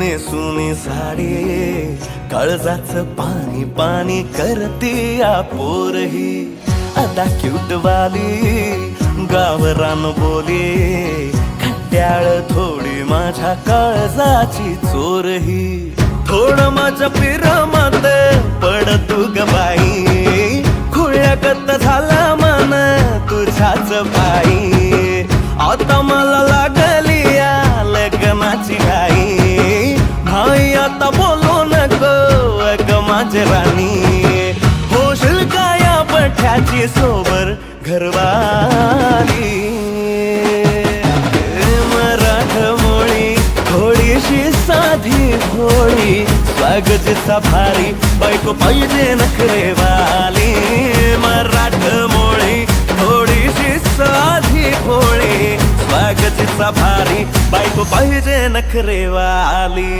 नेसुनी साडी काळजाच पाणी पाणी करते या पोरही आता क्यूट वाली गावरान बोली खट्याळ थोडी माझ्या काळजाची चोरही थोडं माझ्या पिरामात पड तू ग बाई खुळ्यागत झाला मन तुझ्याच बाई आता मला लागली या लग्नाची घाई भाई आता बोलू नको अग माझी राणी होशील का या पठ्याची सोबर घरवाली मराठमोळी थोडीशी साधी भोळी स्वागताचा भारी बायको पाहिजे नखरेवाली मराठमोळी थोडीशी साधी भोळी स्वागताचा भारी बायको पाहिजे नखरेवाली